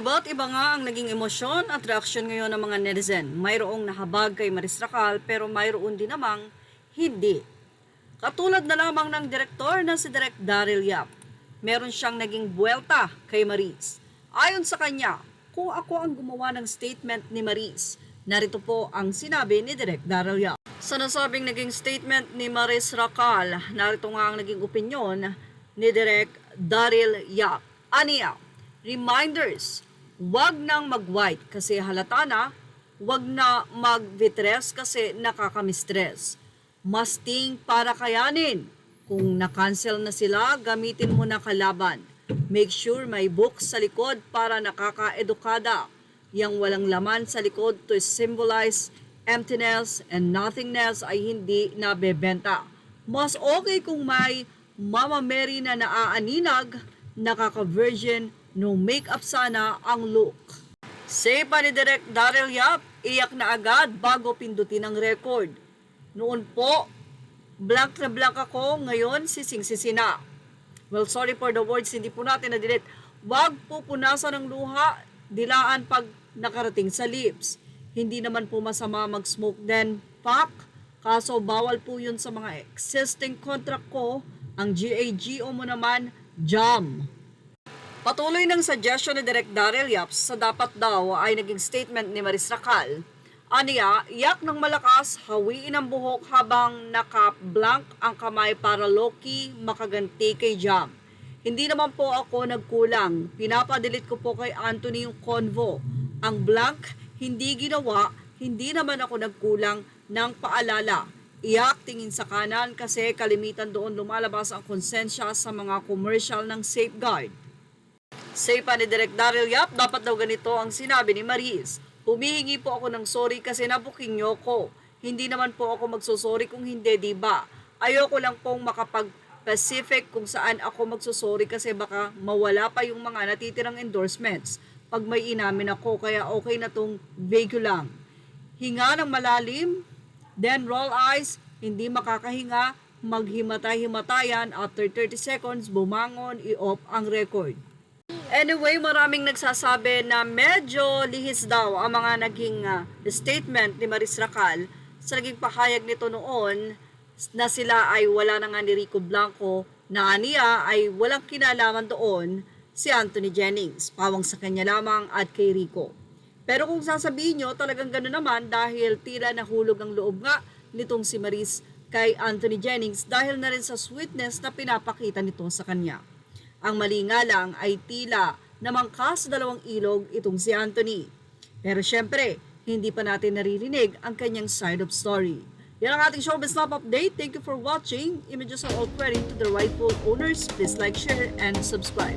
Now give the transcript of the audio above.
Iba't iba nga ang naging emosyon at reaksyon ngayon ng mga netizen. Mayroong nahabag kay Maris Racal pero mayroon din namang hindi. Katulad na lamang ng direktor na si Direk Daryl Yap. Meron siyang naging buwelta kay Maris. Ayon sa kanya, kung ako ang gumawa ng statement ni Maris, narito po ang sinabi ni Direk Daryl Yap. Sa nasabing naging statement ni Maris Racal, narito nga ang naging opinyon ni Direk Daryl Yap. Aniya, reminders, wag nang mag-white kasi halata na, wag na mag-vitres kasi nakakamistress. Masting para kayanin. Kung na-cancel na sila, gamitin mo na kalaban. Make sure may books sa likod para nakaka-edukada. Yang walang laman sa likod to symbolize emptiness and nothingness ay hindi nabebenta. Mas okay kung may Mama Mary na naaaninag, nakaka-virgin, no make-up sana ang look. Say pa ni Direk Daryl Yap, iyak na agad bago pindutin ang record. Noon po, blank na blank ako, ngayon sising-sisi na. Well, sorry for the words, hindi po natin na-delete. Wag po punasan ng luha, dilaan pag nakarating sa lips. Hindi naman po masama mag-smoke then pack, kaso bawal po yun sa mga existing contract ko. Ang GAGO mo naman, jam. Patuloy ng suggestion ni Direk Daryl Yap sa dapat daw ay naging statement ni Maris Racal. Aniya, iyak ng malakas, hawiin ang buhok habang naka-blank ang kamay para low-key makaganti kay Jam. Hindi naman po ako nagkulang. Pinapadilit ko po kay Anthony yung convo. Ang blank, hindi ginawa, hindi naman ako nagkulang ng paalala. Iyak tingin sa kanan kasi kalimitan doon lumalabas ang konsensya sa mga commercial ng Safeguard. Say pa ni Direk Daryl Yap, dapat daw ganito ang sinabi ni Maris. Humihingi po ako ng sorry kasi nabuking niyo ko. Hindi naman po ako magsusorry kung hindi, diba? Ayoko lang pong makapag-specific kung saan ako magsusorry kasi baka mawala pa yung mga natitirang endorsements pag may inamin ako, kaya okay na tong vague lang. Hinga ng malalim, then roll eyes, hindi makakahinga, maghimatay-himatayan, after 30 seconds, bumangon, i-off ang record. Anyway, maraming nagsasabi na medyo lihis daw ang mga naging statement ni Maris Racal sa naging pahayag nito noon na sila ay wala na nga ni Rico Blanco, na niya ay walang kinalaman doon si Anthony Jennings, pawang sa kanya lamang at kay Rico. Pero kung sasabihin nyo, talagang gano'n naman dahil tila nahulog ang loob nga nitong si Maris kay Anthony Jennings dahil na rin sa sweetness na pinapakita nito sa kanya. Ang mali nga lang ay tila namangka sa dalawang ilog itong si Anthony. Pero syempre, hindi pa natin naririnig ang kanyang side of story. Yan ang ating Showbiz Snap Update. Thank you for watching. Images are all credit to the rightful owners. Please like, share, and subscribe.